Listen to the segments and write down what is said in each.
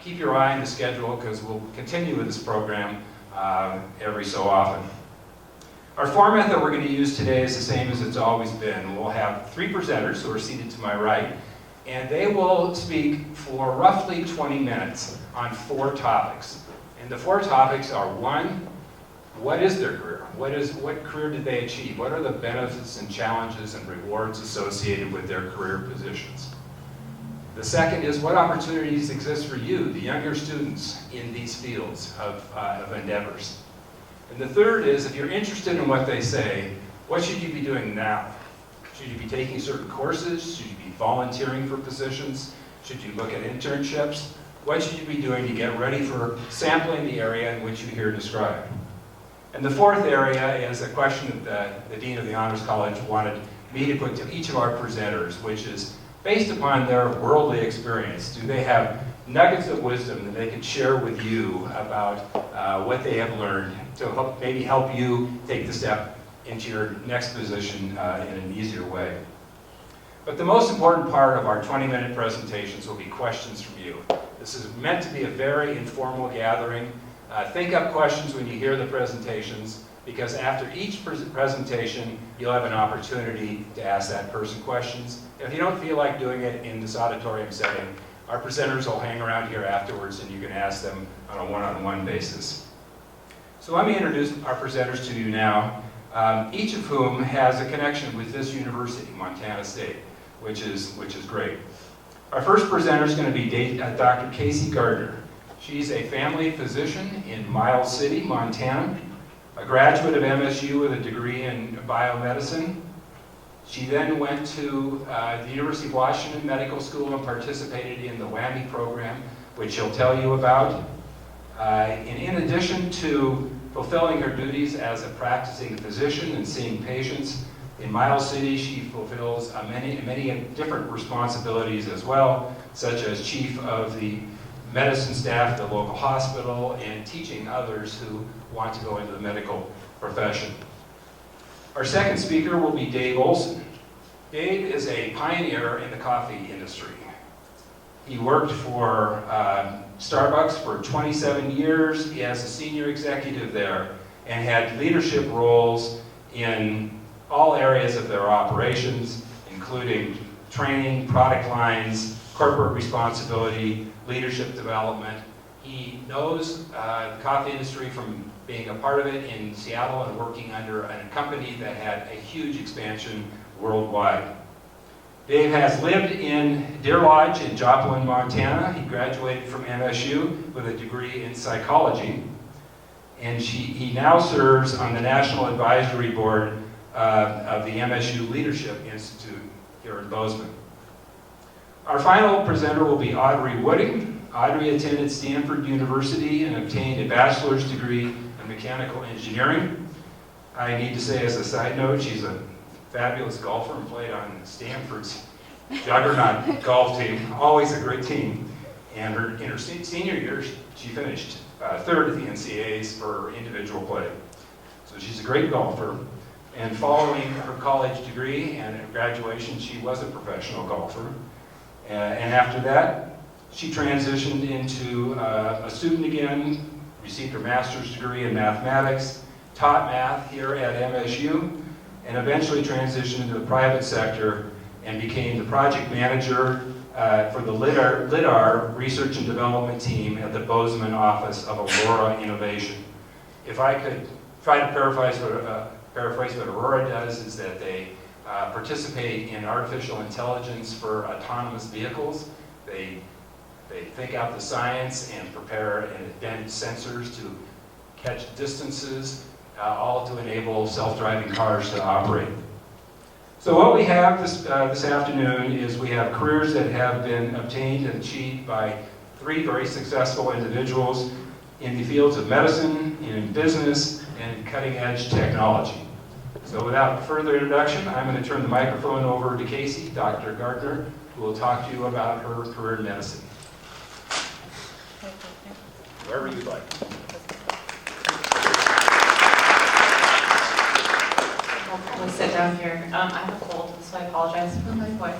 keep your eye on the schedule because we'll continue with this program every so often. Our format that we're going to use today is the same as it's always been. We'll have 3 presenters who are seated to my right, and they will speak for roughly 20 minutes on 4 topics. And the 4 topics are: 1, what is their career? What career did they achieve? What are the benefits and challenges and rewards associated with their career positions? The second is, what opportunities exist for you, the younger students, in these fields of endeavors? And the third is, if you're interested in what they say, what should you be doing now? Should you be taking certain courses? Should you be volunteering for positions? Should you look at internships? What should you be doing to get ready for sampling the area in which you hear described? And the fourth area is a question that the Dean of the Honors College wanted me to put to each of our presenters, which is based upon their worldly experience. Do they have nuggets of wisdom that they can share with you about what they have learned to maybe help you take the step into your next position in an easier way? But the most important part of our 20-minute presentations will be questions from you. This is meant to be a very informal gathering. Think up questions when you hear the presentations, because after each presentation, you'll have an opportunity to ask that person questions. If you don't feel like doing it in this auditorium setting, our presenters will hang around here afterwards and you can ask them on a one-on-one basis. So let me introduce our presenters to you now, each of whom has a connection with this university, Montana State, which is great. Our first presenter is going to be Dr. KayCee Gardner. She's a family physician in Miles City, Montana, a graduate of MSU with a degree in biomedicine. She then went to the University of Washington Medical School and participated in the WWAMI program, which she'll tell you about. And in addition to fulfilling her duties as a practicing physician and seeing patients in Miles City, she fulfills many different responsibilities as well, such as chief of the medicine staff at the local hospital and teaching others who want to go into the medical profession. Our second speaker will be Dave Olson. Dave is a pioneer in the coffee industry. He worked for Starbucks for 27 years. He has a senior executive there and had leadership roles in all areas of their operations, including training, product lines, corporate responsibility, leadership development. He knows the coffee industry from being a part of it in Seattle and working under a company that had a huge expansion worldwide. Dave has lived in Deer Lodge in Joplin, Montana. He graduated from MSU with a degree in psychology, and he now serves on the National Advisory Board of the MSU Leadership Institute here in Bozeman. Our final presenter will be Audrey Wooding. Audrey attended Stanford University and obtained a bachelor's degree in mechanical engineering. I need to say as a side note, she's a fabulous golfer and played on Stanford's juggernaut golf team, always a great team. And in her senior year, she finished third at the NCAAs for individual play. So she's a great golfer. And following her college degree and at graduation, she was a professional golfer. And after that, she transitioned into a student again, received her master's degree in mathematics, taught math here at MSU, and eventually transitioned into the private sector and became the project manager for the LIDAR research and development team at the Bozeman office of Aurora Innovation. If I could try to paraphrase what Aurora does, is that they participate in artificial intelligence for autonomous vehicles. They think out the science and prepare and invent sensors to catch distances, all to enable self-driving cars to operate. So what we have this afternoon is we have careers that have been obtained and achieved by 3 very successful individuals in the fields of medicine, in business, and cutting-edge technology. So without further introduction, I'm going to turn the microphone over to KayCee, Dr. Gardner, who will talk to you about her career in medicine. Wherever you'd like. I'll probably sit down here. I have a cold, so I apologize for my voice.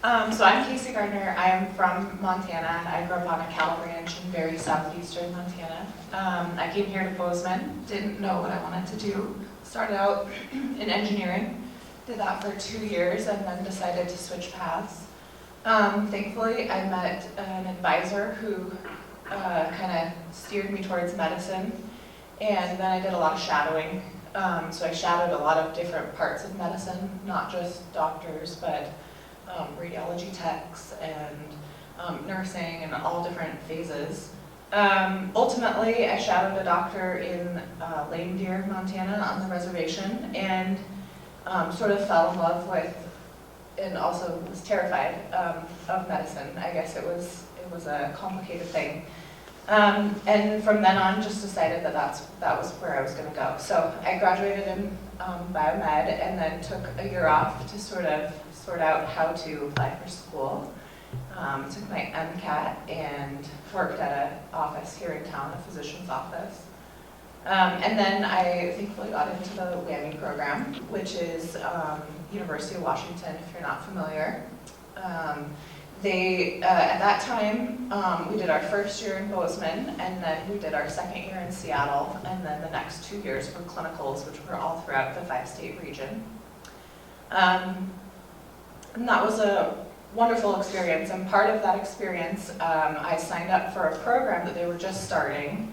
So I'm KayCee Gardner. I'm from Montana. I grew up on a cattle ranch in very southeastern Montana. I came here to Bozeman, didn't know what I wanted to do. Started out in engineering, did that for 2 years, and then decided to switch paths. Thankfully, I met an advisor who kind of steered me towards medicine, and then I did a lot of shadowing. So I shadowed a lot of different parts of medicine, not just doctors, but radiology techs and nursing and all different phases. Ultimately, I shadowed a doctor in Lame Deer, Montana on the reservation, and sort of fell in love with, and also was terrified of medicine. I guess it was a complicated thing. And from then on, just decided that that was where I was going to go. So I graduated in BioMed and then took a year off to sort out how to apply for school. Took my MCAT and worked at an office here in town, a physician's office. And then I thankfully got into the WWAMI program, which is University of Washington, if you're not familiar. At that time, we did our first year in Bozeman, and then we did our second year in Seattle, and then the next 2 years were clinicals, which were all throughout the 5-state region. And that was a wonderful experience, and part of that experience, I signed up for a program that they were just starting.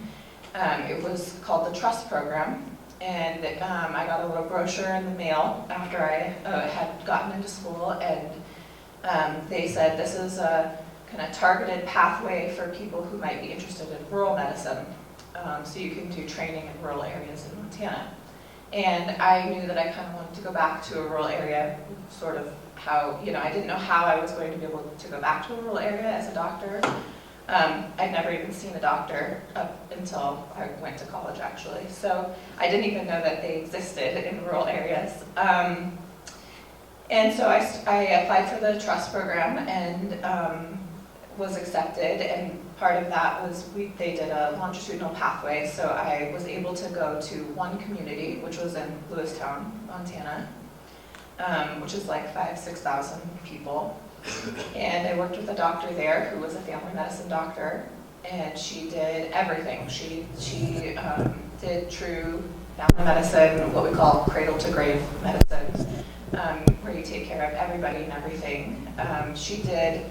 It was called the Trust Program, and I got a little brochure in the mail after I had gotten into school, and they said this is a kind of targeted pathway for people who might be interested in rural medicine, so you can do training in rural areas in Montana. And I knew that I kind of wanted to go back to a rural area, sort of how, I didn't know how I was going to be able to go back to a rural area as a doctor. I'd never even seen a doctor up until I went to college, actually. So I didn't even know that they existed in rural areas. And so I applied for the Trust program and was accepted, and part of that was they did a longitudinal pathway, so I was able to go to one community, which was in Lewistown, Montana, which is like 5,000–6,000 people. And I worked with a doctor there who was a family medicine doctor, and she did everything. She did true family medicine, what we call cradle to grave medicine, where you take care of everybody and everything. She did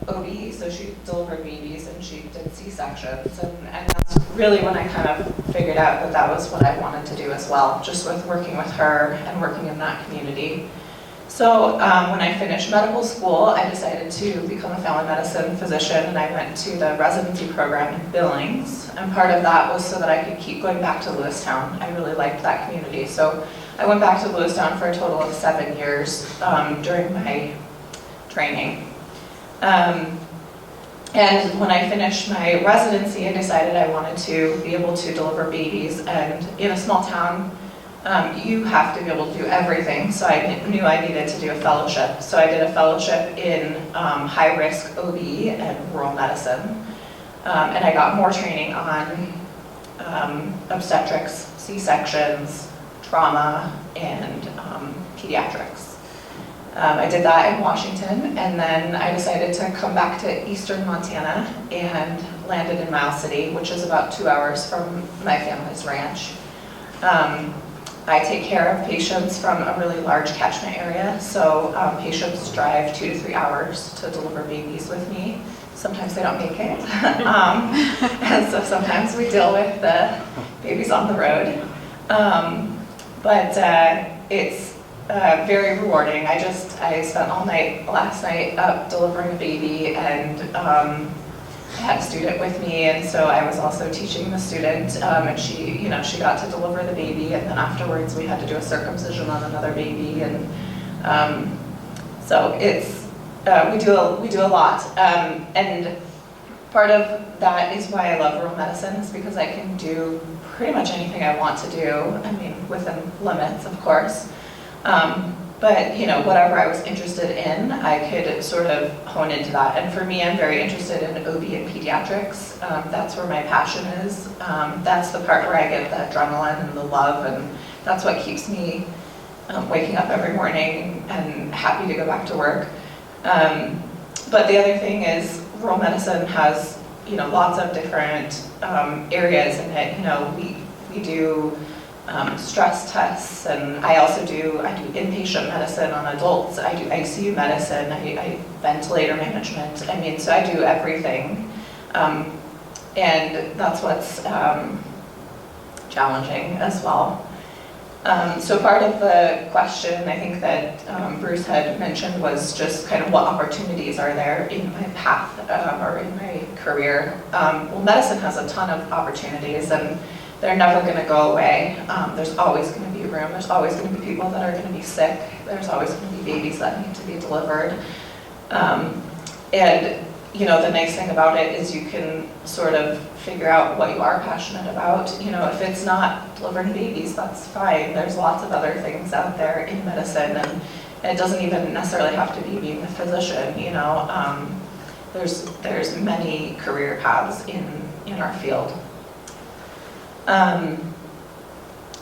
OB, so she delivered babies, and she did C-sections, and that's really when I kind of figured out that that was what I wanted to do as well, just with working with her and working in that community. So when I finished medical school, I decided to become a family medicine physician, and I went to the residency program in Billings, and part of that was so that I could keep going back to Lewistown. I really liked that community, so I went back to Lewistown for a total of 7 years during my training. And when I finished my residency, I decided I wanted to be able to deliver babies, and in a small town, you have to be able to do everything, so I knew I needed to do a fellowship. So I did a fellowship in high-risk OB and rural medicine, and I got more training on obstetrics, C-sections, trauma, and pediatrics. I did that in Washington, and then I decided to come back to eastern Montana and landed in Miles City, which is about 2 hours from my family's ranch. I take care of patients from a really large catchment area, so patients drive 2 to 3 hours to deliver babies with me. Sometimes they don't make it, and so sometimes we deal with the babies on the road. But it's very rewarding. I spent all night last night up delivering a baby, and I had a student with me, and so I was also teaching the student, and she got to deliver the baby, and then afterwards we had to do a circumcision on another baby, and so it's we do a lot, and part of that is why I love rural medicine, is because I can do pretty much anything I want to do. I mean, within limits, of course. But whatever I was interested in, I could sort of hone into that. And for me, I'm very interested in OB and pediatrics. That's where my passion is. That's the part where I get the adrenaline and the love, and that's what keeps me waking up every morning and happy to go back to work. But the other thing is rural medicine has, lots of different areas in it. We do stress tests, and I do inpatient medicine on adults. I do ICU medicine, I ventilator management. So I do everything. And that's what's challenging as well. So part of the question, I think that Bruce had mentioned, was just kind of what opportunities are there in my path or in my career. Well, medicine has a ton of opportunities, and they're never going to go away. There's always going to be room. There's always going to be people that are going to be sick. There's always going to be babies that need to be delivered. And the nice thing about it is you can sort of figure out what you are passionate about. If it's not delivering babies, that's fine. There's lots of other things out there in medicine, and it doesn't even necessarily have to be being a physician. There's many career paths in our field.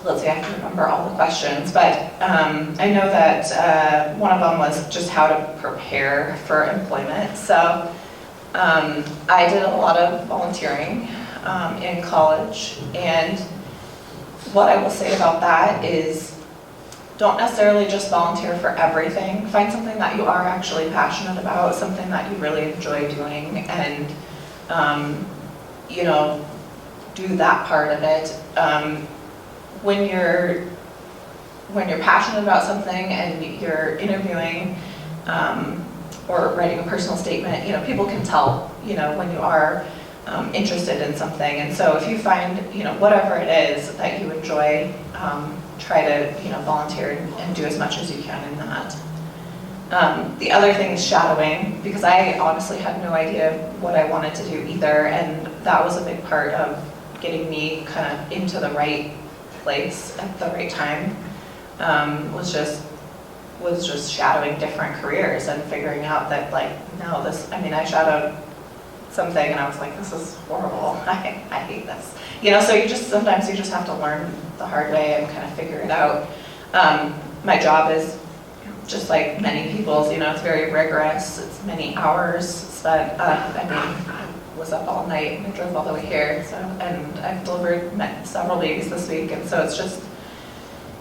Let's see, I have to remember all the questions, but I know that one of them was just how to prepare for employment. So I did a lot of volunteering in college, and what I will say about that is don't necessarily just volunteer for everything. Find something that you are actually passionate about, something that you really enjoy doing, and do that part of it. When you're passionate about something and you're interviewing or writing a personal statement, people can tell, when you are interested in something. And so if you find, whatever it is that you enjoy, try to, volunteer and do as much as you can in that. The other thing is shadowing, because I honestly had no idea what I wanted to do either, and that was a big part of getting me kind of into the right place at the right time. Was just shadowing different careers and figuring out that I shadowed something and I was like, this is horrible. I hate this. So sometimes you just have to learn the hard way and kind of figure it out. My job is just like many people's, it's very rigorous. It's many hours spent. I was up all night and I drove all the way here. And I've delivered several babies this week, and so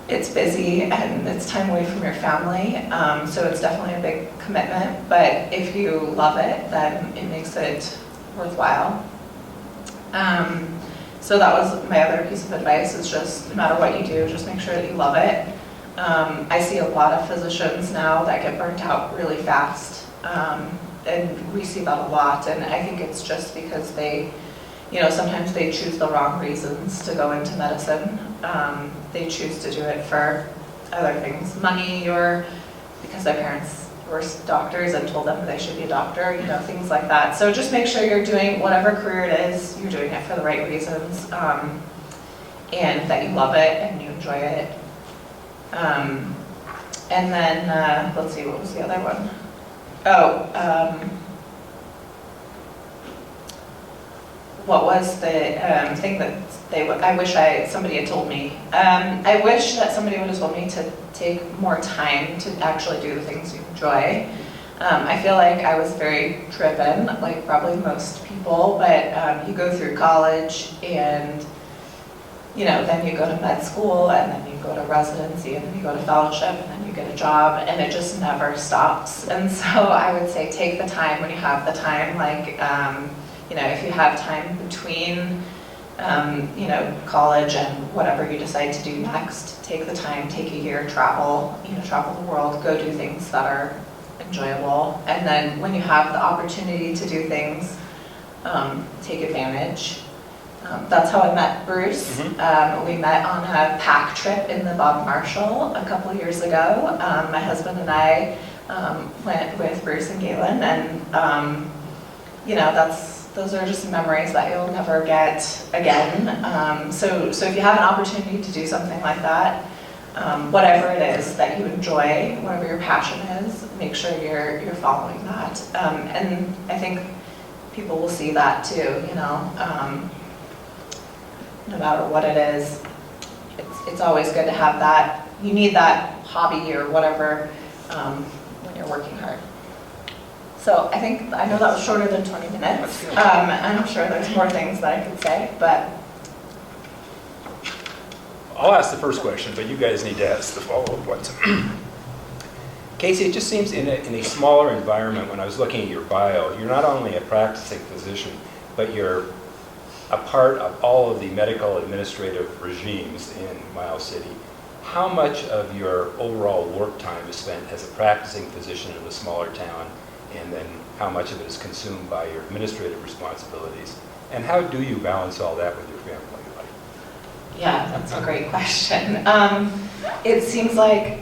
it's busy and it's time away from your family. So it's definitely a big commitment, but if you love it, then it makes it worthwhile. So that was my other piece of advice, is just no matter what you do, just make sure that you love it. I see a lot of physicians now that get burnt out really fast, and we see that a lot, and I think it's just because they, sometimes they choose the wrong reasons to go into medicine. They choose to do it for other things, money, or because their parents were doctors and told them they should be a doctor, things like that. So just make sure you're doing whatever career it is, you're doing it for the right reasons, and that you love it and you enjoy it. And then, let's see, what was the other one? What was the thing that I wish somebody had told me? I wish that somebody would have told me to take more time to actually do the things you enjoy. I feel like I was very driven, like probably most people, but you go through college and then you go to med school, and then you go to residency, and then you go to fellowship, and then you get a job, and it just never stops. And so I would say take the time when you have the time, if you have time between, college and whatever you decide to do next, take the time, take a year, travel the world, go do things that are enjoyable. And then when you have the opportunity to do things, take advantage. That's how I met Bruce. Mm-hmm. We met on a pack trip in the Bob Marshall a couple years ago. My husband and I went with Bruce and Galen, and those are just memories that you'll never get again. So if you have an opportunity to do something like that, whatever it is that you enjoy, whatever your passion is, make sure you're following that. And I think people will see that too, no matter what it is. It's always good to have that. You need that hobby or whatever when you're working hard. So I know that was shorter than 20 minutes. I'm sure there's more things that I could say, but. I'll ask the first question, but you guys need to ask the follow-up ones. KayCee, it just seems in a smaller environment, when I was looking at your bio, you're not only a practicing physician, but you're a part of all of the medical administrative regimes in Miles City. How much of your overall work time is spent as a practicing physician in a smaller town, and then how much of it is consumed by your administrative responsibilities? And how do you balance all that with your family life? Yeah, that's a great question. It seems like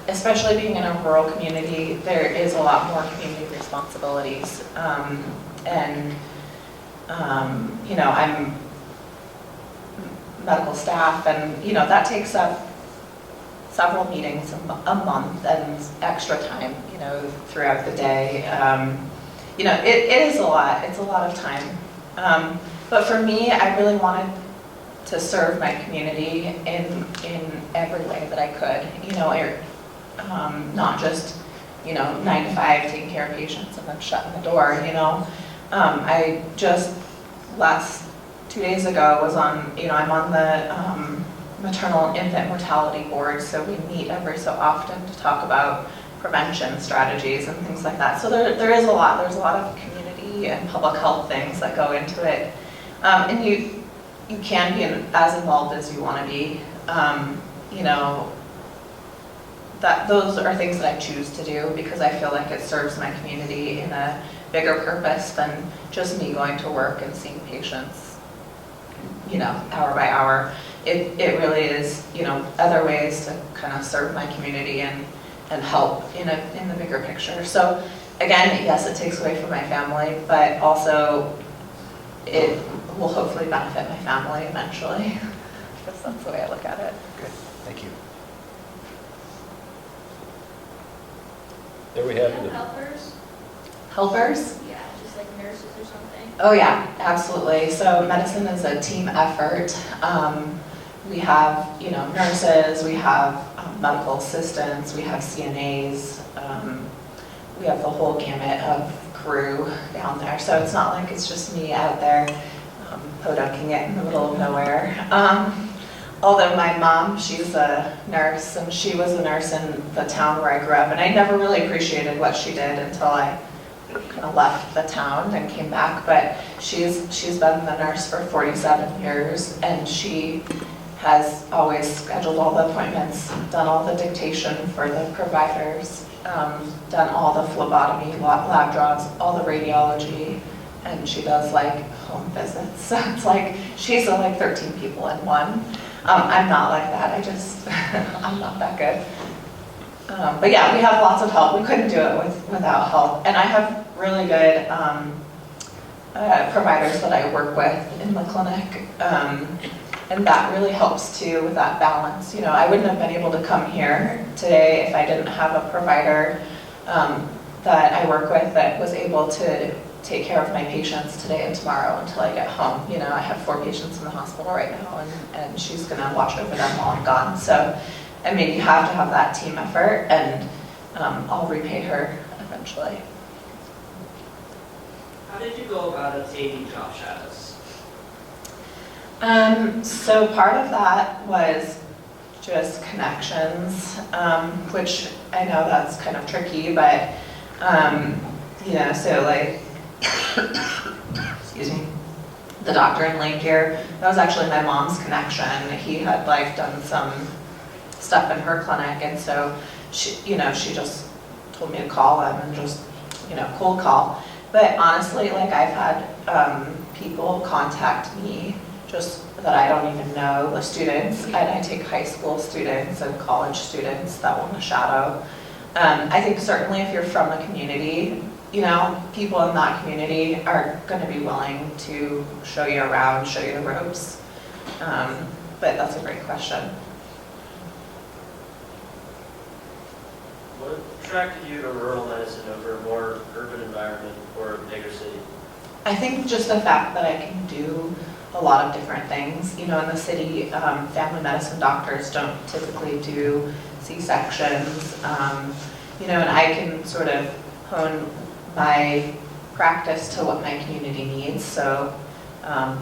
especially being in a rural community, there is a lot more community responsibilities. I'm medical staff, and, that takes up several meetings a month and extra time, throughout the day. It is a lot. It's a lot of time. But for me, I really wanted to serve my community in every way that I could, not just, 9 to 5 taking care of patients and then shutting the door, I just last 2 days ago was on, I'm on the maternal and infant mortality board, so we meet every so often to talk about prevention strategies and things like that. So there is a lot. There's a lot of community and public health things that go into it. And you can be as involved as you want to be. Those are things that I choose to do because I feel like it serves my community in a bigger purpose than just me going to work and seeing patients, hour by hour. It really is, other ways to kind of serve my community and help in the bigger picture. So again, yes, it takes away from my family, but also it will hopefully benefit my family eventually. Because that's the way I look at it. Good, thank you. There we have it. Helpers? Helpers? Yeah, just like nurses or something. Oh yeah, absolutely. So medicine is a team effort. We have, nurses, we have medical assistants, we have CNAs, we have the whole gamut of crew down there. So it's not like it's just me out there podunking it in the middle of nowhere. Although my mom, she's a nurse, and she was a nurse in the town where I grew up, and I never really appreciated what she did until I kind of left the town and came back. But she's been the nurse for 47 years, and she has always scheduled all the appointments, done all the dictation for the providers, done all the phlebotomy, lab draws, all the radiology, and she does like home visits. So it's like she's like 13 people in one. I'm not like that. I'm not that good. But yeah, we have lots of help. We couldn't do it without help. And I have really good providers that I work with in the clinic. And that really helps too with that balance. I wouldn't have been able to come here today if I didn't have a provider that I work with that was able to take care of my patients today and tomorrow until I get home. I have 4 patients in the hospital right now, and she's going to watch over them while I'm gone. So, you have to have that team effort, and I'll repay her eventually. How did you go about obtaining job shadows? So part of that was just connections, which I know that's kind of tricky, but, so like, excuse me, the doctor in Lake Gear, that was actually my mom's connection. He had like done some stuff in her clinic, and so she just told me to call him and just, cold call. But honestly, like I've had people contact me just that I don't even know, the students, and I take high school students and college students that want to shadow. I think certainly if you're from the community, people in that community are going to be willing to show you around, show you the ropes. But that's a great question. What attracted you to rural medicine over a more urban environment or a bigger city? I think just the fact that I can do a lot of different things. In the city, family medicine doctors don't typically do C-sections, and I can sort of hone my practice to what my community needs. So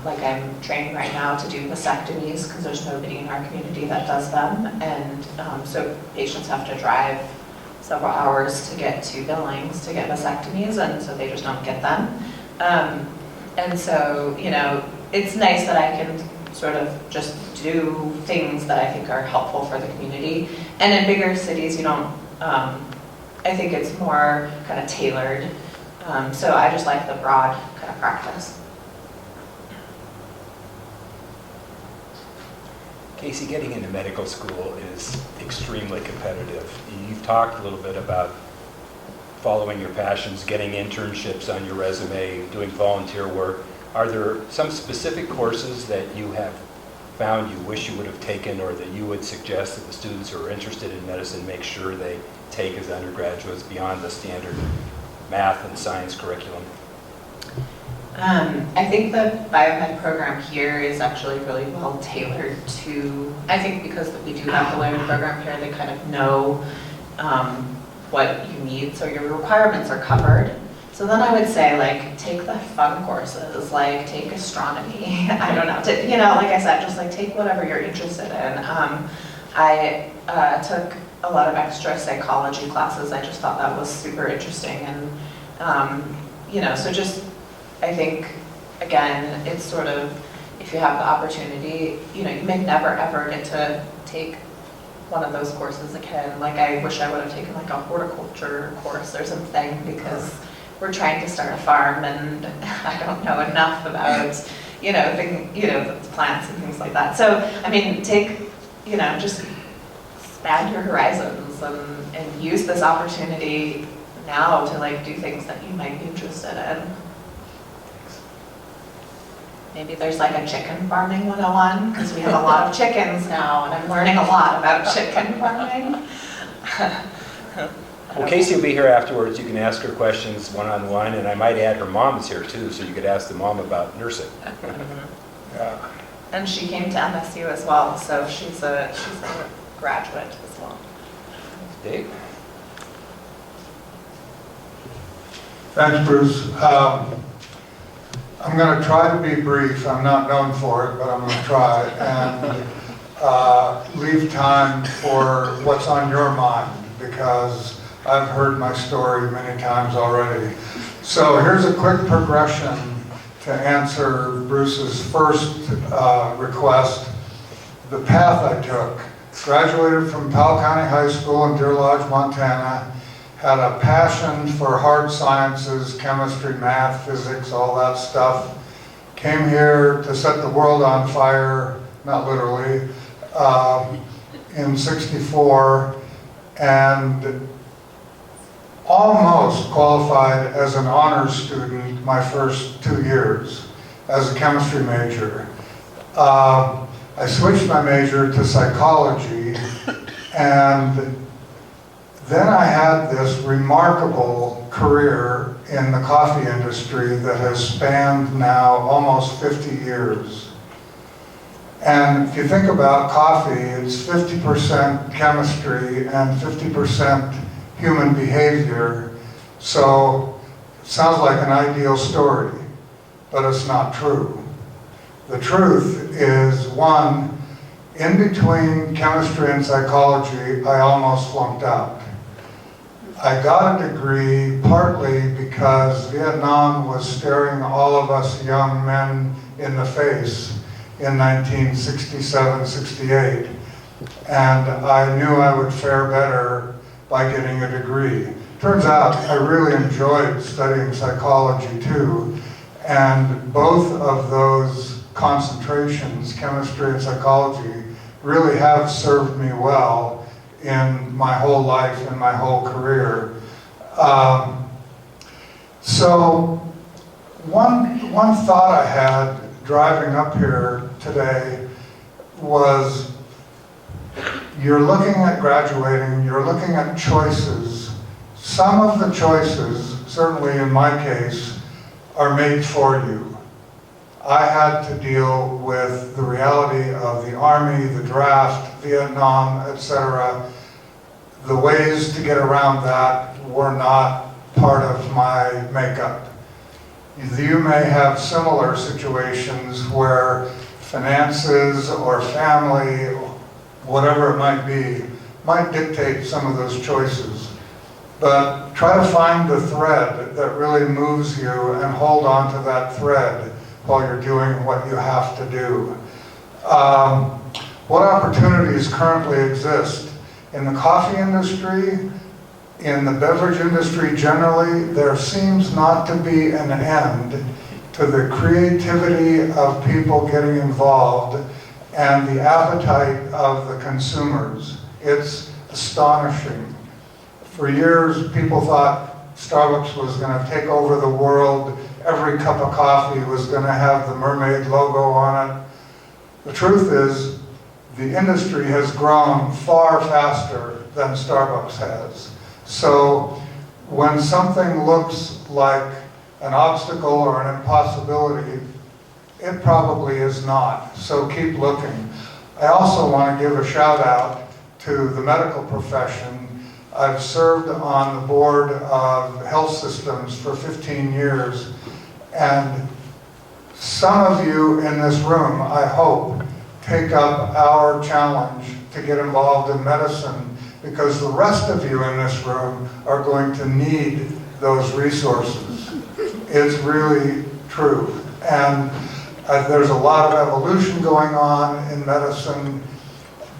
like I'm training right now to do vasectomies because there's nobody in our community that does them. And so patients have to drive several hours to get to Billings to get vasectomies, and so they just don't get them. And so, you know, it's nice that I can sort of just do things that I think are helpful for the community. And in bigger cities, you don't, I think it's more kind of tailored. So I just like the broad kind of practice. KayCee, getting into medical school is extremely competitive. You've talked a little bit about following your passions, getting internships on your resume, doing volunteer work. Are there some specific courses that you have found you wish you would have taken, or that you would suggest that the students who are interested in medicine make sure they take as undergraduates beyond the standard math and science curriculum? I think the BioMed program here is actually really well tailored to, I think because we do have the WWAMI program here, they kind of know what you need, so your requirements are covered. So then I would say, like, take the fun courses, like take astronomy, I don't know, you know, like I said, just like take whatever you're interested in. I took a lot of extra psychology classes. I just thought that was super interesting. And, you know, so just, I think, again, it's sort of, if you have the opportunity, you know, you may never ever get to take one of those courses again. Like, I wish I would have taken like a horticulture course or something, because we're trying to start a farm and I don't know enough about, you know, the plants and things like that. So, I mean, take, you know, just expand your horizons and use this opportunity now to like do things that you might be interested in. Maybe there's like a chicken farming 101, because we have a lot of chickens now and I'm learning a lot about chicken farming. Well, KayCee will be here afterwards. You can ask her questions one-on-one, and I might add her mom is here too, so you could ask the mom about nursing. Yeah. And she came to MSU as well, so she's a graduate as well. Dave? Thanks, Bruce. I'm going to try to be brief. I'm not known for it, but I'm going to try, and leave time for what's on your mind, because I've heard my story many times already. So here's a quick progression to answer Bruce's first request. The path I took. Graduated from Powell County High School in Deer Lodge, Montana. Had a passion for hard sciences, chemistry, math, physics, all that stuff. Came here to set the world on fire, not literally, in '64, and almost qualified as an honors student my first 2 years as a chemistry major. I switched my major to psychology, and then I had this remarkable career in the coffee industry that has spanned now almost 50 years. And if you think about coffee, it's 50% chemistry and 50% human behavior. So it sounds like an ideal story, but it's not true. The truth is, one, in between chemistry and psychology, I almost flunked out. I got a degree partly because Vietnam was staring all of us young men in the face in 1967, 68. And I knew I would fare better by getting a degree. Turns out I really enjoyed studying psychology too. And both of those concentrations, chemistry and psychology, really have served me well in my whole life and my whole career. So one thought I had driving up here today was, you're looking at graduating, you're looking at choices. Some of the choices, certainly in my case, are made for you. I had to deal with the reality of the Army, the draft, Vietnam, etc. The ways to get around that were not part of my makeup. You may have similar situations where finances or family, whatever it might dictate some of those choices. But try to find the thread that really moves you and hold on to that thread while you're doing what you have to do. What opportunities currently exist? In the coffee industry, in the beverage industry generally, there seems not to be an end to the creativity of people getting involved and the appetite of the consumers. It's astonishing. For years, people thought Starbucks was going to take over the world. Every cup of coffee was going to have the mermaid logo on it. The truth is, the industry has grown far faster than Starbucks has. So when something looks like an obstacle or an impossibility, it probably is not. So keep looking. I also want to give a shout out to the medical profession. I've served on the board of health systems for 15 years, and some of you in this room, I hope, take up our challenge to get involved in medicine, because the rest of you in this room are going to need those resources. It's really true. And there's a lot of evolution going on in medicine,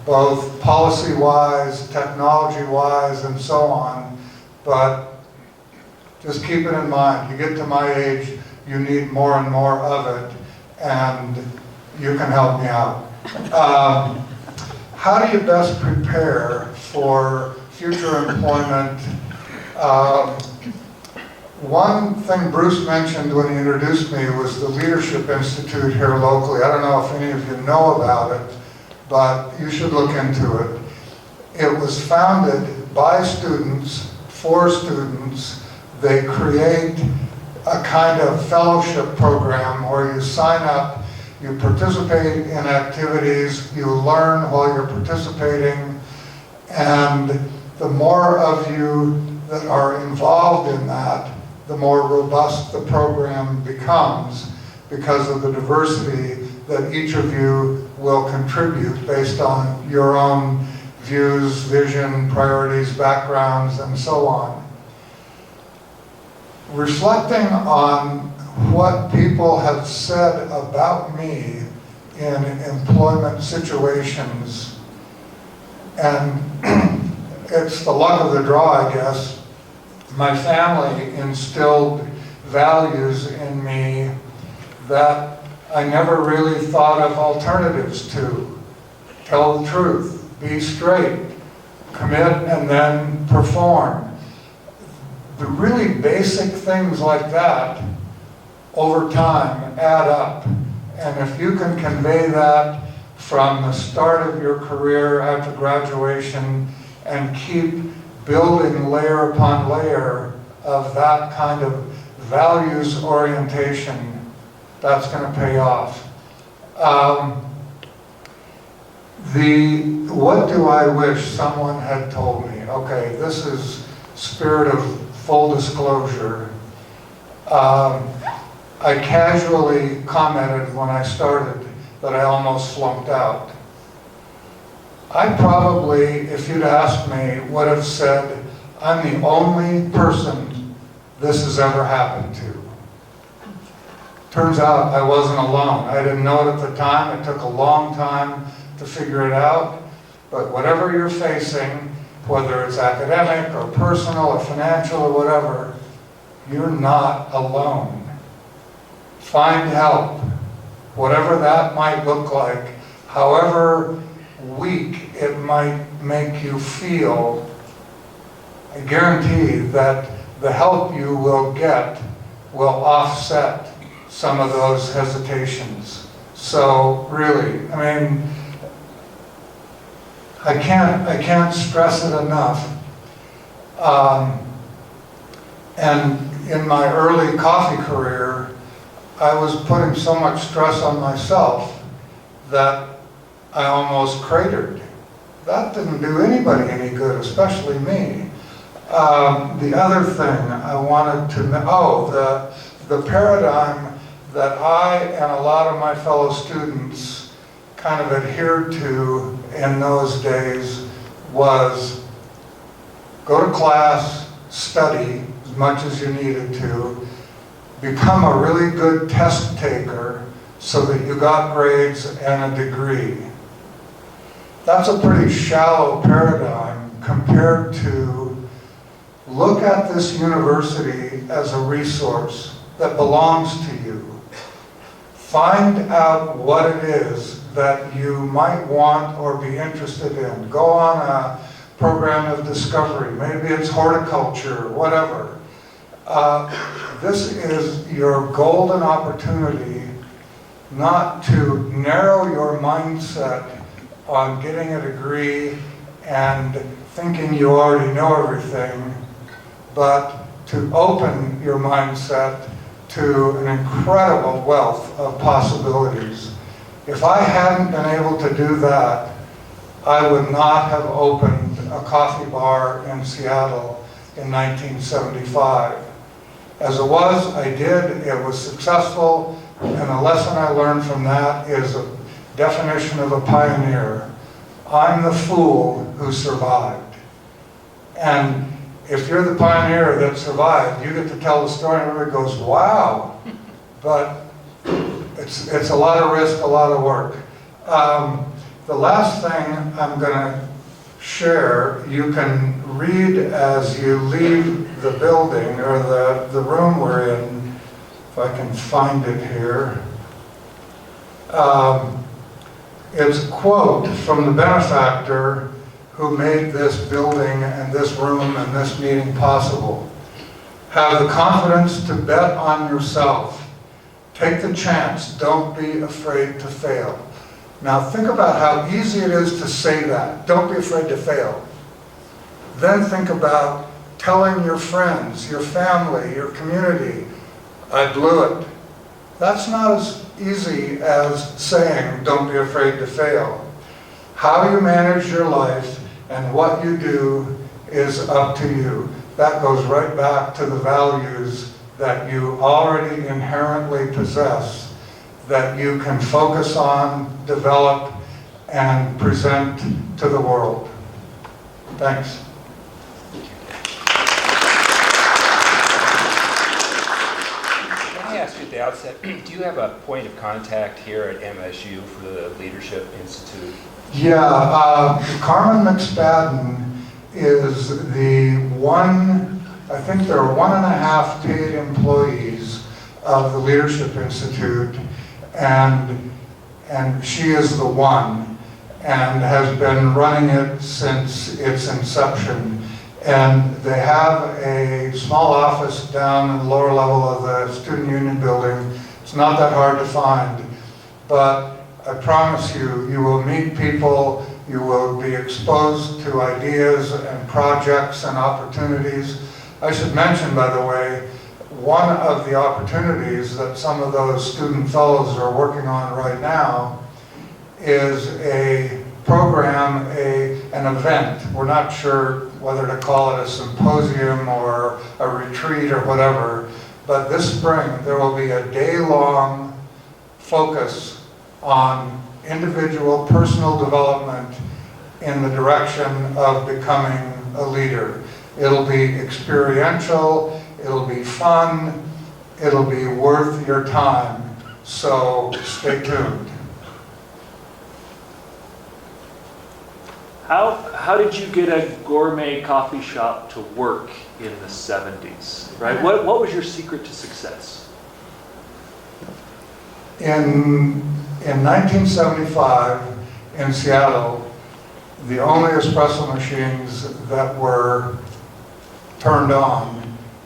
both policy-wise, technology-wise, and so on. But just keep it in mind, you get to my age, you need more and more of it, and you can help me out. How do you best prepare for future employment? One thing Bruce mentioned when he introduced me was the Leadership Institute here locally. I don't know if any of you know about it, but you should look into it. It was founded by students, for students. They create a kind of fellowship program where you sign up, you participate in activities, you learn while you're participating, and the more of you that are involved in that, the more robust the program becomes because of the diversity that each of you will contribute based on your own views, vision, priorities, backgrounds, and so on. Reflecting on what people have said about me in employment situations, and it's the luck of the draw, I guess. My family instilled values in me that I never really thought of alternatives to. Tell the truth, be straight, commit and then perform. The really basic things like that over time add up. And if you can convey that from the start of your career after graduation and keep building layer upon layer of that kind of values orientation, that's going to pay off. What do I wish someone had told me? Okay, this is spirit of full disclosure. I casually commented when I started that I almost flunked out. I probably, if you'd asked me, would have said, I'm the only person this has ever happened to. Turns out I wasn't alone. I didn't know it at the time. It took a long time to figure it out. But whatever you're facing, whether it's academic or personal or financial or whatever, you're not alone. Find help, whatever that might look like, however weak it might make you feel. I guarantee that the help you will get will offset some of those hesitations. So really, I mean, I can't stress it enough. And in my early coffee career, I was putting so much stress on myself that I almost cratered. That didn't do anybody any good, especially me. The other thing I wanted to, the paradigm that I and a lot of my fellow students kind of adhered to in those days was go to class, study as much as you needed to, become a really good test taker so that you got grades and a degree. That's a pretty shallow paradigm compared to look at this university as a resource that belongs to you. Find out what it is that you might want or be interested in. Go on a program of discovery. Maybe it's horticulture, whatever. This is your golden opportunity not to narrow your mindset on getting a degree and thinking you already know everything, but to open your mindset to an incredible wealth of possibilities. If I hadn't been able to do that, I would not have opened a coffee bar in Seattle in 1975. As it was, I did, it was successful, and the lesson I learned from that is a definition of a pioneer. I'm the fool who survived. And if you're the pioneer that survived, you get to tell the story and everybody goes, wow. But it's a lot of risk, a lot of work. The last thing I'm going to share, you can read as you leave the building or the room we're in, if I can find it here. It's a quote from the benefactor who made this building and this room and this meeting possible. Have the confidence to bet on yourself. Take the chance. Don't be afraid to fail. Now think about how easy it is to say that. Don't be afraid to fail. Then think about telling your friends, your family, your community, I blew it. That's not as easy as saying, don't be afraid to fail. How you manage your life and what you do is up to you. That goes right back to the values that you already inherently possess, that you can focus on, develop, and present to the world. Thanks. Can I ask you at the outset, do you have a point of contact here at MSU for the Leadership Institute? Yeah, Carmen McSpadden is the one, I think there are 1.5 paid employees of the Leadership Institute, and she is the one, and has been running it since its inception. And they have a small office down in the lower level of the Student Union building. It's not that hard to find, but I promise you, you will meet people, you will be exposed to ideas and projects and opportunities. I should mention, by the way, one of the opportunities that some of those student fellows are working on right now is a program, an event. We're not sure whether to call it a symposium or a retreat or whatever, but this spring there will be a day-long focus on individual personal development in the direction of becoming a leader. It'll be experiential, it'll be fun, it'll be worth your time, so stay tuned. How did you get a gourmet coffee shop to work in the 70s, right? What was your secret to success? In 1975 in Seattle, the only espresso machines that were turned on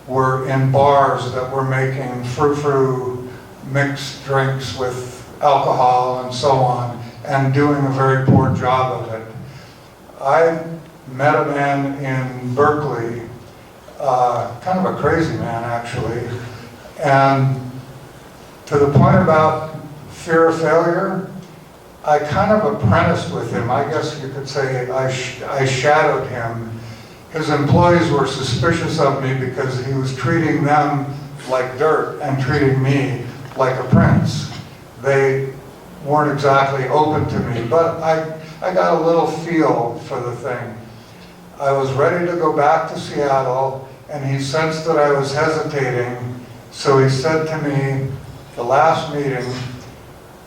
were in bars that were making frou-frou mixed drinks with alcohol and so on, and doing a very poor job of it. I met a man in Berkeley, kind of a crazy man actually, and to the point about fear of failure, I kind of apprenticed with him. I guess you could say I shadowed him, his employees were suspicious of me because he was treating them like dirt and treating me like a prince. They weren't exactly open to me, but I got a little feel for the thing. I was ready to go back to Seattle, and he sensed that I was hesitating, so he said to me, the last meeting,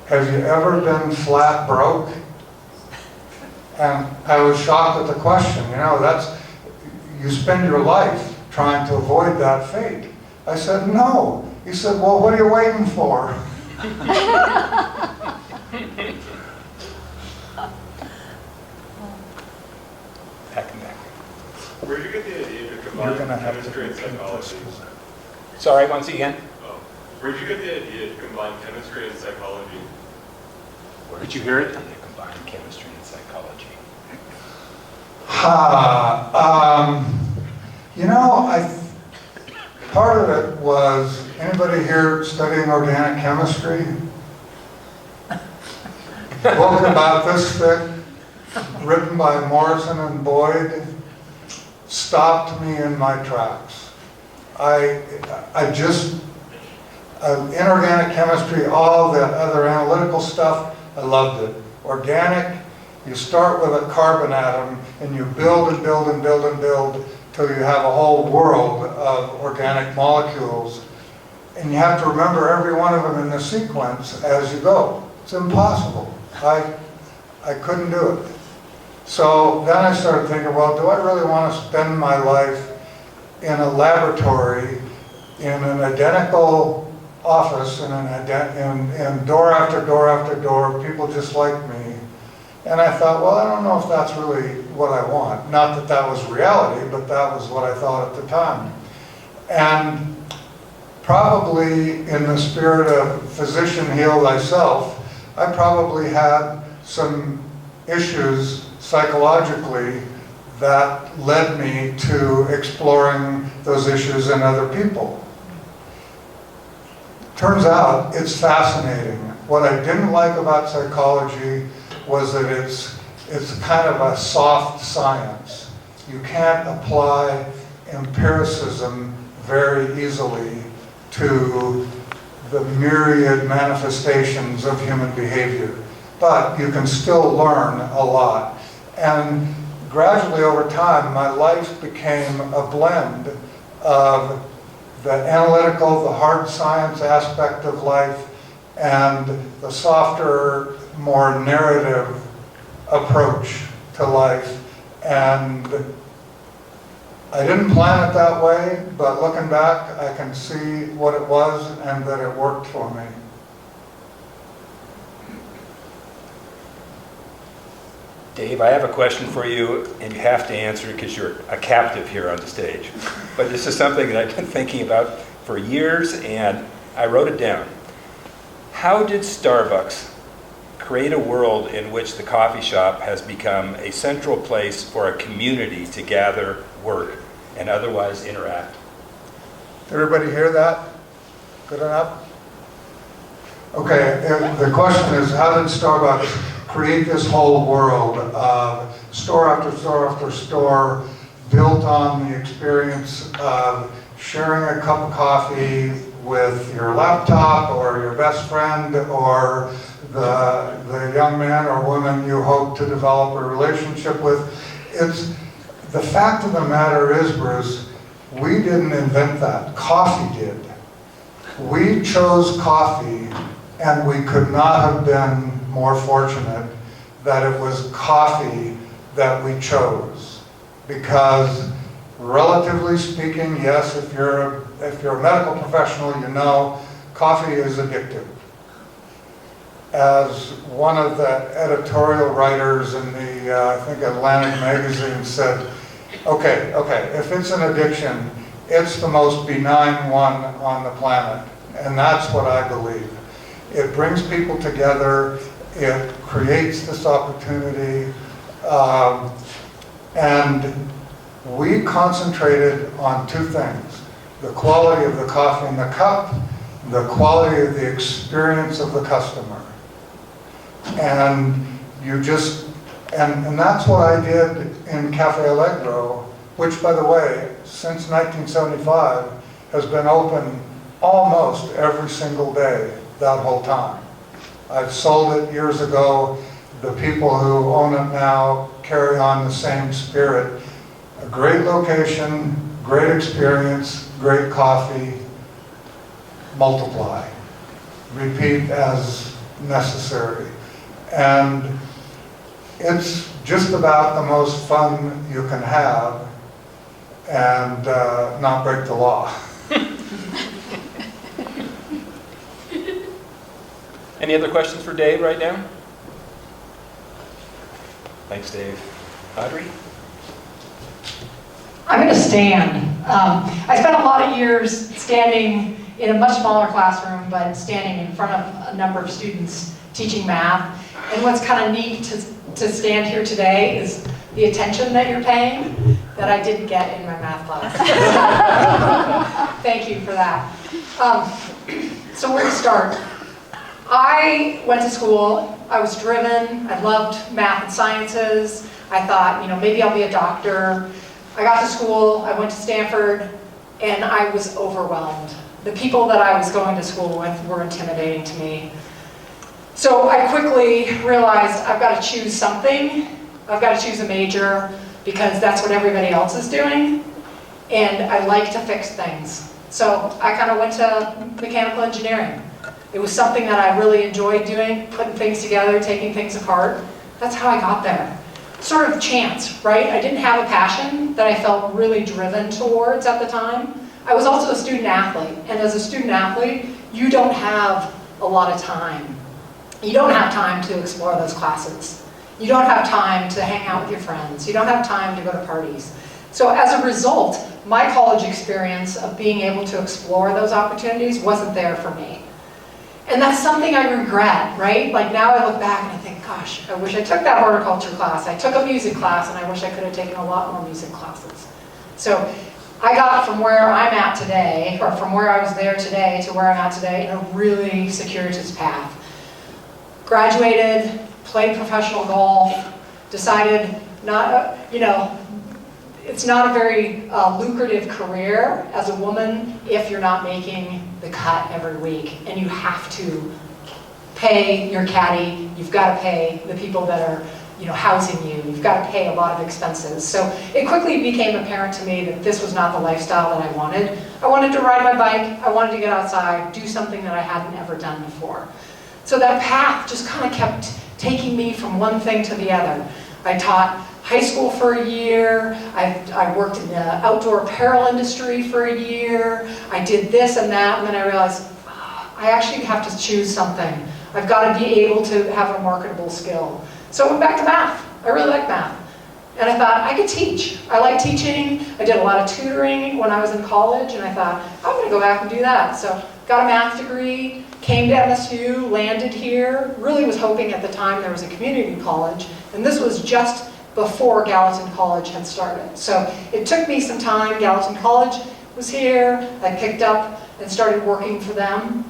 "Have you ever been flat broke?" And I was shocked at the question. You know, you spend your life trying to avoid that fate. I said, "No." He said, "Well, what are you waiting for?" Where'd you get the idea to You're combine gonna have chemistry and to psychology? Sorry, once again? Oh. Where'd you get the idea to combine chemistry and psychology? Did you hear it? They combine chemistry and psychology. You know, part of it was, anybody here studying organic chemistry? Book about this thick, written by Morrison and Boyd, stopped me in my tracks. Inorganic chemistry, all the other analytical stuff, I loved it. Organic, you start with a carbon atom and you build and build and build and build till you have a whole world of organic molecules. And you have to remember every one of them in the sequence as you go. It's impossible. I couldn't do it. So then I started thinking, well, do I really want to spend my life in a laboratory, in an identical office, and door after door after door, people just like me? And I thought, well, I don't know if that's really what I want. Not that that was reality, but that was what I thought at the time. And probably in the spirit of physician heal thyself, I probably had some issues psychologically that led me to exploring those issues in other people. Turns out it's fascinating. What I didn't like about psychology was that it's kind of a soft science. You can't apply empiricism very easily to the myriad manifestations of human behavior. But you can still learn a lot. And gradually over time, my life became a blend of the analytical, the hard science aspect of life, and the softer, more narrative approach to life. And I didn't plan it that way, but looking back, I can see what it was and that it worked for me. Dave, I have a question for you, and you have to answer it because you're a captive here on the stage. But this is something that I've been thinking about for years, and I wrote it down. How did Starbucks create a world in which the coffee shop has become a central place for a community to gather, work, and otherwise interact? Everybody hear that? Good enough? Okay, the question is, how did Starbucks create this whole world of store after store after store built on the experience of sharing a cup of coffee with your laptop or your best friend or the young man or woman you hope to develop a relationship with? The fact of the matter is, Bruce, we didn't invent that. Coffee did. We chose coffee, and we could not have been more fortunate that it was coffee that we chose. Because relatively speaking, yes, if you're a medical professional, you know coffee is addictive. As one of the editorial writers in the, I think, Atlantic magazine said, okay, if it's an addiction, it's the most benign one on the planet. And that's what I believe. It brings people together, it creates this opportunity, and we concentrated on two things: the quality of the coffee in the cup, the quality of the experience of the customer. And and that's what I did in Cafe Allegro which, by the way, since 1975, has been open almost every single day that whole time. I've sold it years ago. The people who own it now carry on the same spirit. A great location, great experience, great coffee, multiply. Repeat as necessary. And it's just about the most fun you can have and not break the law. Any other questions for Dave right now? Thanks, Dave. Audrey? I'm going to stand. I spent a lot of years standing in a much smaller classroom, but standing in front of a number of students teaching math. And what's kind of neat to stand here today is the attention that you're paying that I didn't get in my math class. Thank you for that. So where to start? I went to school. I was driven. I loved math and sciences. I thought, maybe I'll be a doctor. I got to school. I went to Stanford, and I was overwhelmed. The people that I was going to school with were intimidating to me. So I quickly realized I've got to choose something. I've got to choose a major because that's what everybody else is doing. And I like to fix things. So I kind of went to mechanical engineering. It was something that I really enjoyed doing, putting things together, taking things apart. That's how I got there. Sort of chance, right? I didn't have a passion that I felt really driven towards at the time. I was also a student athlete, and as a student athlete, you don't have a lot of time. You don't have time to explore those classes. You don't have time to hang out with your friends. You don't have time to go to parties. So as a result, my college experience of being able to explore those opportunities wasn't there for me. And that's something I regret, right? Like now I look back and I think, gosh, I wish I took that horticulture class. I took a music class and I wish I could have taken a lot more music classes. So I got from where I'm at today, or from where I was there today to where I'm at today in a really circuitous path. Graduated, played professional golf, decided not, it's not a very lucrative career as a woman if you're not making the cut every week, and you have to pay your caddy, you've got to pay the people that are housing you, you've got to pay a lot of expenses. So it quickly became apparent to me that this was not the lifestyle that I wanted. I wanted to ride my bike, I wanted to get outside, do something that I hadn't ever done before. So that path just kind of kept taking me from one thing to the other. I taught high school for a year, I worked in the outdoor apparel industry for a year, I did this and that, and then I realized, I actually have to choose something. I've got to be able to have a marketable skill. So I went back to math. I really like math. And I thought, I could teach. I like teaching. I did a lot of tutoring when I was in college, and I thought, I'm going to go back and do that. So got a math degree, came to MSU, landed here, really was hoping at the time there was a community college, and this was just before Gallatin College had started. So it took me some time. Gallatin College was here. I picked up and started working for them.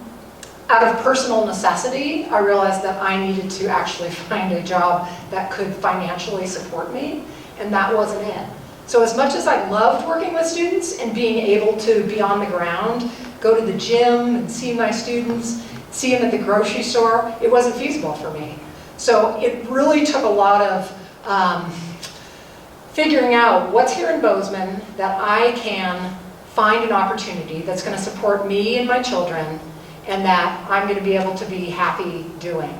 Out of personal necessity, I realized that I needed to actually find a job that could financially support me, and that wasn't it. So as much as I loved working with students and being able to be on the ground, go to the gym and see my students, see them at the grocery store, it wasn't feasible for me. So it really took a lot of figuring out what's here in Bozeman that I can find an opportunity that's going to support me and my children, and that I'm going to be able to be happy doing.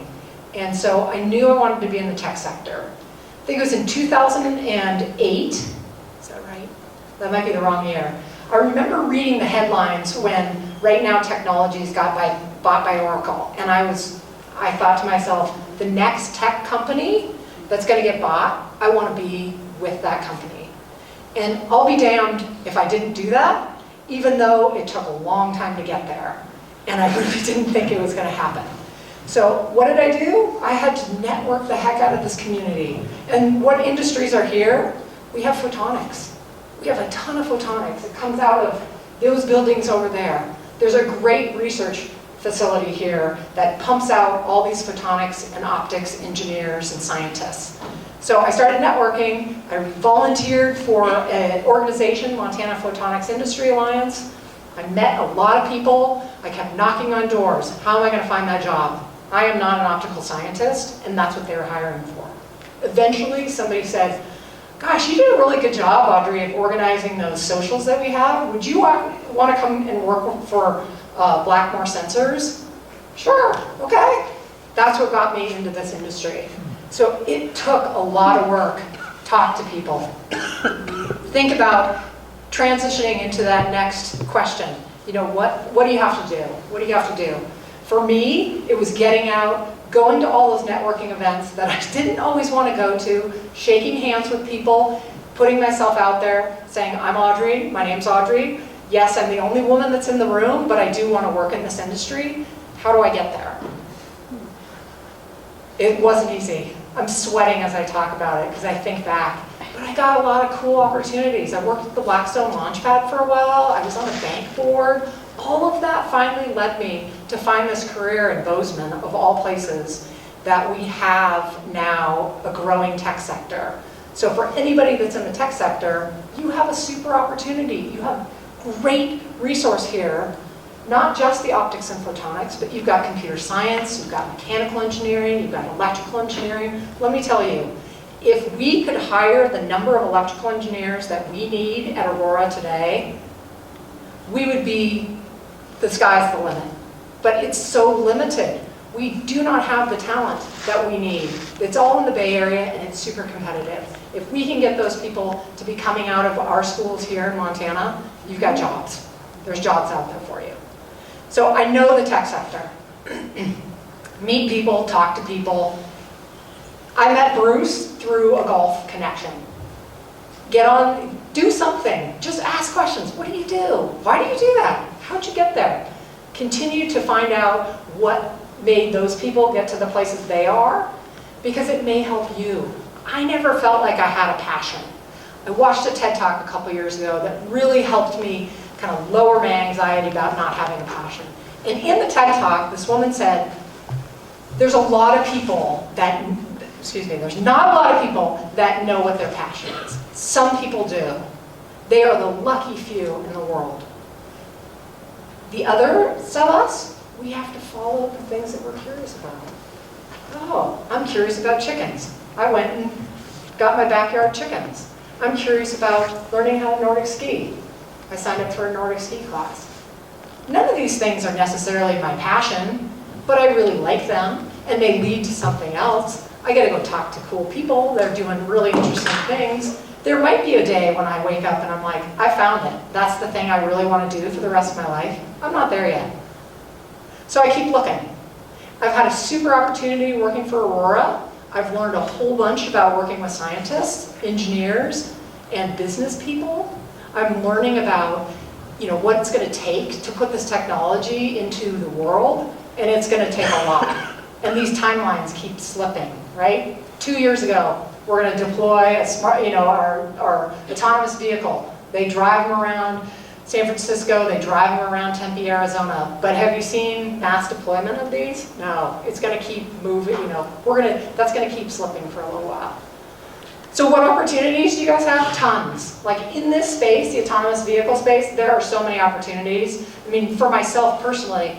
And so I knew I wanted to be in the tech sector. I think it was in 2008, is that right? That might be the wrong year. I remember reading the headlines when Right Now Technologies got bought by Oracle, and I thought to myself, the next tech company that's going to get bought, I want to be with that company. And I'll be damned if I didn't do that, even though it took a long time to get there. And I really didn't think it was going to happen. So what did I do? I had to network the heck out of this community. And what industries are here? We have photonics. We have a ton of photonics. It comes out of those buildings over there. There's a great research facility here that pumps out all these photonics and optics engineers and scientists. So I started networking. I volunteered for an organization, Montana Photonics Industry Alliance. I met a lot of people. I kept knocking on doors. How am I going to find that job? I am not an optical scientist, and that's what they were hiring for. Eventually, somebody said, gosh, you did a really good job, Audrey, of organizing those socials that we have. Would you want to come and work for Blackmore Sensors? Sure, okay. That's what got me into this industry. So it took a lot of work. Talk to people. Think about transitioning into that next question. You know, what do you have to do? What do you have to do? For me, it was getting out, going to all those networking events that I didn't always want to go to, shaking hands with people, putting myself out there, saying, I'm Audrey, my name's Audrey. Yes, I'm the only woman that's in the room, but I do want to work in this industry. How do I get there? It wasn't easy. I'm sweating as I talk about it because I think back. But I got a lot of cool opportunities. I worked at the Blackstone Launchpad for a while. I was on a bank board. All of that finally led me to find this career in Bozeman, of all places, that we have now a growing tech sector. So for anybody that's in the tech sector, you have a super opportunity. You have great resource here, not just the optics and photonics, but you've got computer science, you've got mechanical engineering, you've got electrical engineering. Let me tell you, if we could hire the number of electrical engineers that we need at Aurora today, we would be, the sky's the limit. But it's so limited. We do not have the talent that we need. It's all in the Bay Area and it's super competitive. If we can get those people to be coming out of our schools here in Montana, you've got jobs. There's jobs out there for you. So I know the tech sector. Meet people, talk to people. I met Bruce through a golf connection. Get on, do something. Just ask questions. What do you do? Why do you do that? How'd you get there? Continue to find out what made those people get to the places they are, because it may help you. I never felt like I had a passion. I watched a TED Talk a couple years ago that really helped me kind of lower my anxiety about not having a passion. And in the TED Talk, this woman said, there's a lot of people that, there's not a lot of people that know what their passion is. Some people do. They are the lucky few in the world. The others of us, we have to follow the things that we're curious about. Oh, I'm curious about chickens. I went and got my backyard chickens. I'm curious about learning how to Nordic ski. I signed up for a Nordic ski class. None of these things are necessarily my passion, but I really like them, and they lead to something else. I get to go talk to cool people. They're doing really interesting things. There might be a day when I wake up and I'm like, I found it. That's the thing I really want to do for the rest of my life. I'm not there yet. So I keep looking. I've had a super opportunity working for Aurora. I've learned a whole bunch about working with scientists, engineers, and business people. I'm learning about, what it's going to take to put this technology into the world, and it's going to take a lot. And these timelines keep slipping, right? 2 years ago, we're going to deploy a smart, our autonomous vehicle. They drive them around San Francisco, they drive them around Tempe, Arizona. But have you seen mass deployment of these? No, it's going to keep moving, that's going to keep slipping for a little while. So what opportunities do you guys have? Tons. Like in this space, the autonomous vehicle space, there are so many opportunities. I mean, for myself personally,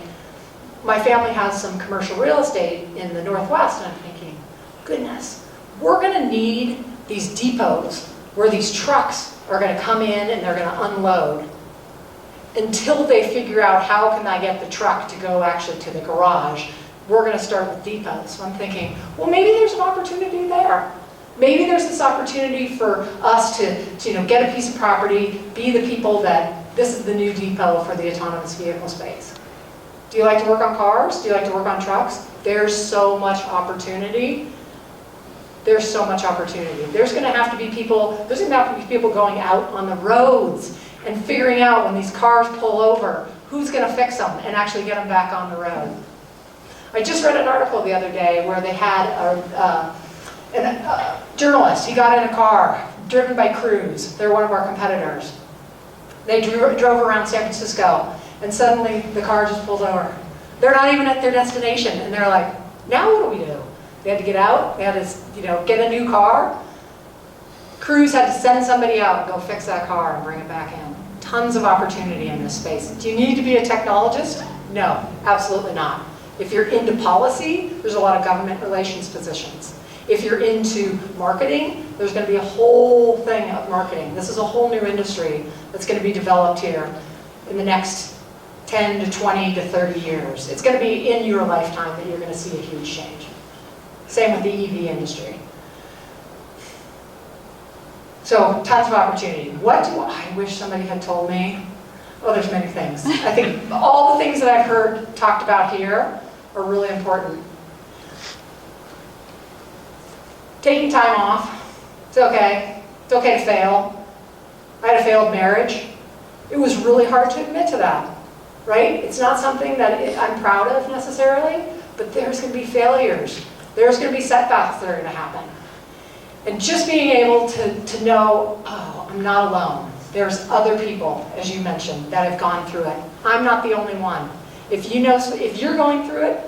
my family has some commercial real estate in the Northwest, and I'm thinking, goodness, we're going to need these depots where these trucks are going to come in and they're going to unload until they figure out how can I get the truck to go actually to the garage. We're going to start with depots. So I'm thinking, well, maybe there's an opportunity there. Maybe there's this opportunity for us to get a piece of property, be the people that this is the new depot for the autonomous vehicle space. Do you like to work on cars? Do you like to work on trucks? There's so much opportunity. There's so much opportunity. There's going to have to be people going out on the roads and figuring out when these cars pull over, who's going to fix them and actually get them back on the road. I just read an article the other day where they had a journalist. He got in a car driven by Cruise. They're one of our competitors. They drove around San Francisco, and suddenly the car just pulled over. They're not even at their destination, and they're like, now what do we do? They had to get out, they had to, get a new car. Crews had to send somebody out, go fix that car and bring it back in. Tons of opportunity in this space. Do you need to be a technologist? No, absolutely not. If you're into policy, there's a lot of government relations positions. If you're into marketing, there's going to be a whole thing of marketing. This is a whole new industry that's going to be developed here in the next 10 to 20 to 30 years. It's going to be in your lifetime that you're going to see a huge change. Same with the EV industry. So, tons of opportunity. What do I wish somebody had told me? Oh, there's many things. I think all the things that I've heard talked about here are really important. Taking time off, it's okay. It's okay to fail. I had a failed marriage. It was really hard to admit to that, right? It's not something that I'm proud of necessarily, but there's going to be failures. There's going to be setbacks that are going to happen. And just being able to know, oh, I'm not alone. There's other people, as you mentioned, that have gone through it. I'm not the only one. If you're going through it,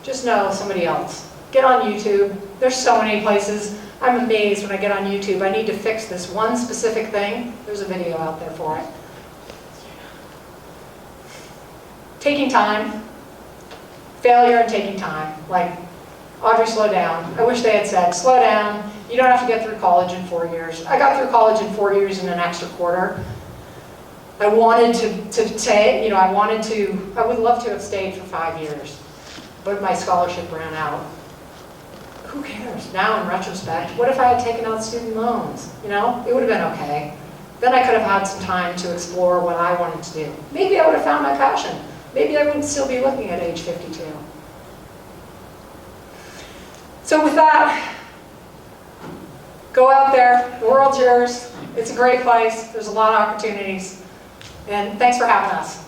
just know somebody else. Get on YouTube. There's so many places. I'm amazed when I get on YouTube. I need to fix this one specific thing. There's a video out there for it. Taking time. Failure and taking time. Like, Audrey, slow down. I wish they had said, slow down. You don't have to get through college in 4 years. I got through college in 4 years and an extra quarter. I wanted to say, I would love to have stayed for 5 years, but my scholarship ran out. Who cares? Now in retrospect, what if I had taken out student loans? It would have been okay. Then I could have had some time to explore what I wanted to do. Maybe I would have found my passion. Maybe I wouldn't still be looking at age 52. So with that, go out there. The world's yours. It's a great place. There's a lot of opportunities. And thanks for having us.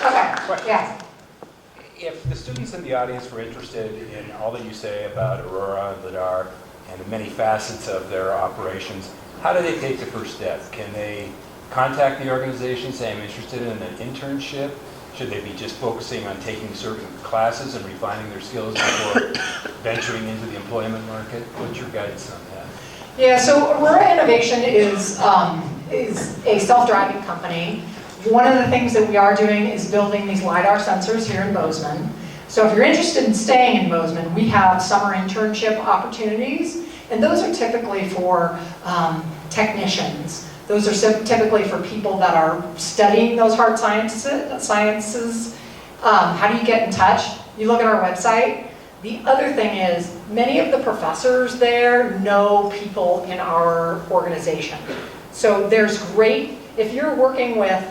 Okay, yeah. If the students in the audience were interested in all that you say about Aurora and Ladar and the many facets of their operations, how do they take the first step? Can they contact the organization, say I'm interested in an internship? Should they be just focusing on taking certain classes and refining their skills before venturing into the employment market? What's your guidance on that? Yeah, so Aurora Innovation is a self-driving company. One of the things that we are doing is building these LiDAR sensors here in Bozeman. So if you're interested in staying in Bozeman, we have summer internship opportunities, and those are typically for technicians. Those are typically for people that are studying those hard sciences. How do you get in touch? You look at our website. The other thing is, many of the professors there know people in our organization. So there's great, if you're working with,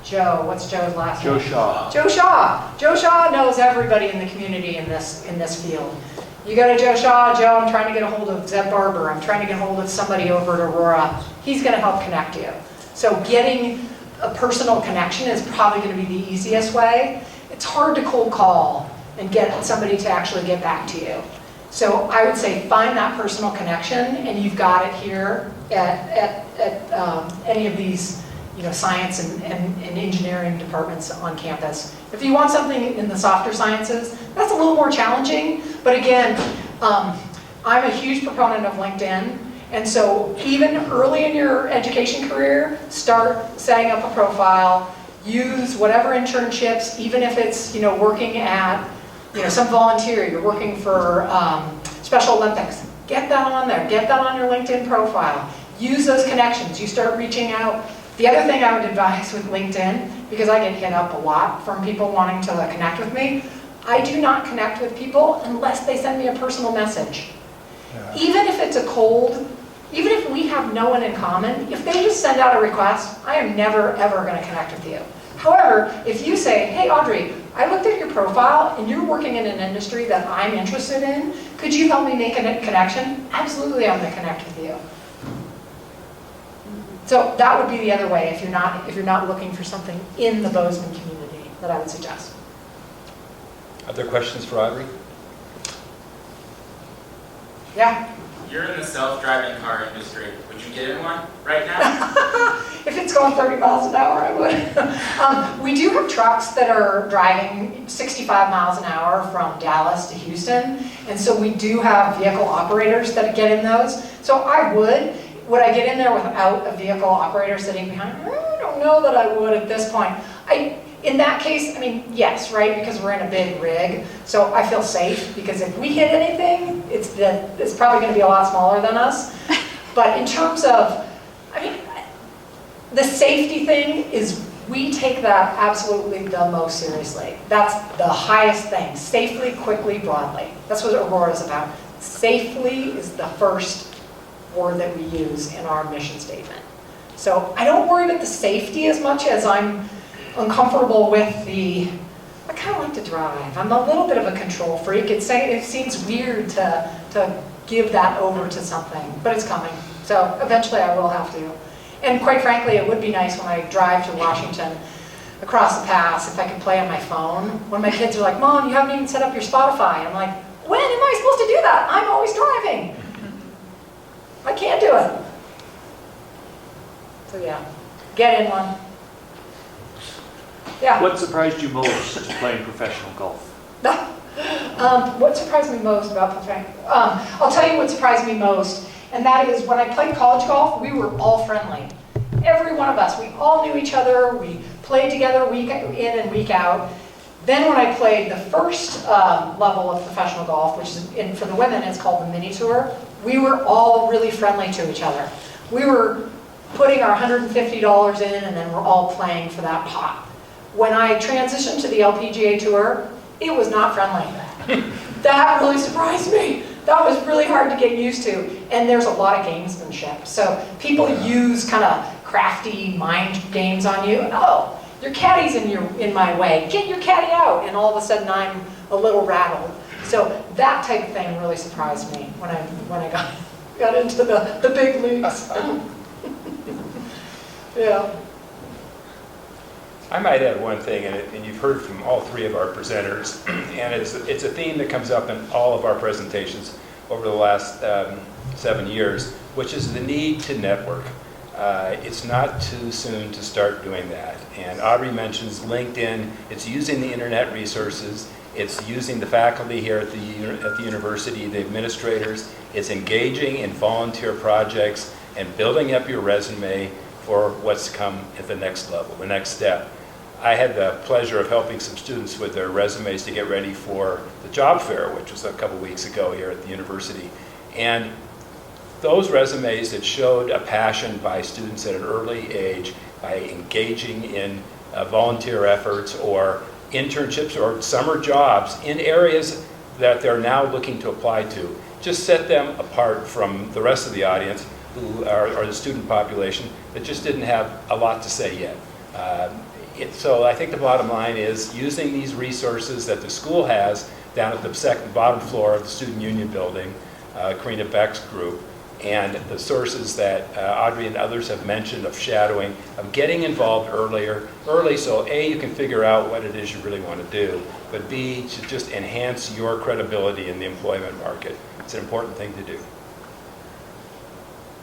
Joe, what's Joe's last name? Joe Shaw. Joe Shaw. Joe Shaw knows everybody in the community in this field. You go to Joe Shaw, Joe, I'm trying to get a hold of Zeb Barber, I'm trying to get a hold of somebody over at Aurora. He's going to help connect you. So getting a personal connection is probably going to be the easiest way. It's hard to cold call and get somebody to actually get back to you. So I would say find that personal connection, and you've got it here at any of these science and engineering departments on campus. If you want something in the softer sciences, that's a little more challenging, but again, I'm a huge proponent of LinkedIn, and so even early in your education career, start setting up a profile, use whatever internships, even if it's working at some volunteer, you're working for Special Olympics, get that on there, get that on your LinkedIn profile, use those connections, you start reaching out. The other thing I would advise with LinkedIn, because I get hit up a lot from people wanting to connect with me, I do not connect with people unless they send me a personal message. Yeah. Even if it's a cold, even if we have no one in common, if they just send out a request, I am never ever going to connect with you. However, if you say, hey Audrey, I looked at your profile and you're working in an industry that I'm interested in, could you help me make a connection? Absolutely, I'm going to connect with you. So that would be the other way if you're not looking for something in the Bozeman community that I would suggest. Other questions for Audrey? Yeah. You're in the self-driving car industry. Would you get in one right now? If it's going 30 miles an hour, I would. We do have trucks that are driving 65 miles an hour from Dallas to Houston, and so we do have vehicle operators that get in those. So I would. Would I get in there without a vehicle operator sitting behind? I don't know that I would at this point. In that case, I mean, yes, right, because we're in a big rig, so I feel safe, because if we hit anything, it's probably going to be a lot smaller than us. But in terms of, I mean, the safety thing is, we take that absolutely the most seriously. That's the highest thing. Safely, quickly, broadly. That's what Aurora is about. Safely is the first word that we use in our mission statement. So I don't worry about the safety as much as I'm uncomfortable with I kind of like to drive. I'm a little bit of a control freak. It seems weird to give that over to something, but it's coming. So eventually I will have to. And quite frankly, it would be nice when I drive to Washington across the pass if I could play on my phone. When my kids are like, Mom, you haven't even set up your Spotify. I'm like, when am I supposed to do that? I'm always driving. I can't do it. So yeah, get in one. Yeah. What surprised you most playing professional golf? What surprised me most about professional? I'll tell you what surprised me most, and that is when I played college golf, we were all friendly. Every one of us, we all knew each other. We played together week in and week out. Then when I played the first level of professional golf, which is for the women, it's called the mini tour, we were all really friendly to each other. We were putting our $150 in, and then we're all playing for that pot. When I transitioned to the LPGA Tour, it was not friendly. That really surprised me. That was really hard to get used to. And there's a lot of gamesmanship. So people use kind of crafty mind games on you. Oh, your caddy's in my way. Get your caddy out. And all of a sudden I'm a little rattled. So that type of thing really surprised me when I got into the big leagues. Yeah. I might add one thing, and you've heard from all three of our presenters, and it's a theme that comes up in all of our presentations over the last 7 years, which is the need to network. It's not too soon to start doing that. And Aubrey mentions LinkedIn. It's using the internet resources. It's using the faculty here at the university, the administrators. It's engaging in volunteer projects and building up your resume for what's come at the next level, the next step. I had the pleasure of helping some students with their resumes to get ready for the job fair, which was a couple weeks ago here at the university. And those resumes that showed a passion by students at an early age by engaging in volunteer efforts or internships or summer jobs in areas that they're now looking to apply to, just set them apart from the rest of the audience who are the student population that just didn't have a lot to say yet. So I think the bottom line is using these resources that the school has down at the bottom floor of the Student Union building, Karina Beck's group, and the sources that Audrey and others have mentioned of shadowing, of getting involved early so A, you can figure out what it is you really want to do, but B, to just enhance your credibility in the employment market. It's an important thing to do.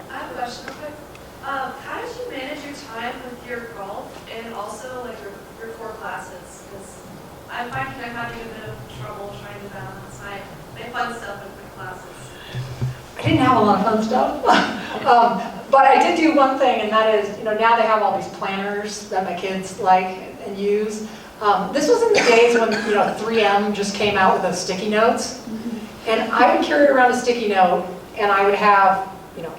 I have a question real quick. How did you manage your time with your golf and also like your core classes? Because I'm finding I'm having a bit of trouble trying to balance my fun stuff with my classes. I didn't have a lot of fun stuff, but I did do one thing, and that is, now they have all these planners that my kids like and use. This was in the days when 3M just came out with those sticky notes, and I would carry around a sticky note, and I would have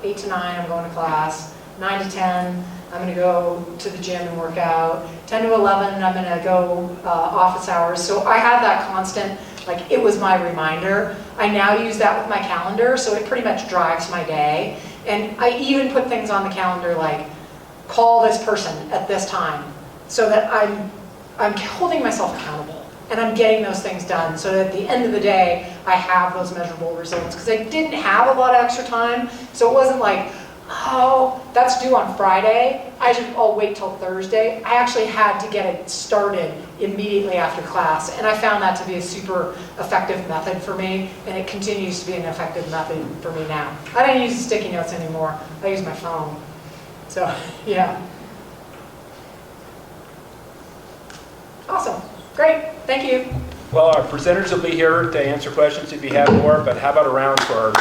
8 to 9, I'm going to class, 9 to 10, I'm going to go to the gym and work out, 10 to 11, I'm going to go office hours. So I had that constant, like it was my reminder. I now use that with my calendar, so it pretty much drives my day. And I even put things on the calendar like, call this person at this time, so that I'm holding myself accountable. And I'm getting those things done, so that at the end of the day, I have those measurable results. Because I didn't have a lot of extra time, so it wasn't like, Oh, that's due on Friday. I'll wait till Thursday. I actually had to get it started immediately after class, and I found that to be a super effective method for me, and it continues to be an effective method for me now. I don't use sticky notes anymore. I use my phone. So, yeah. Awesome. Great. Thank you. Well, our presenters will be here to answer questions if you have more, but how about a round for our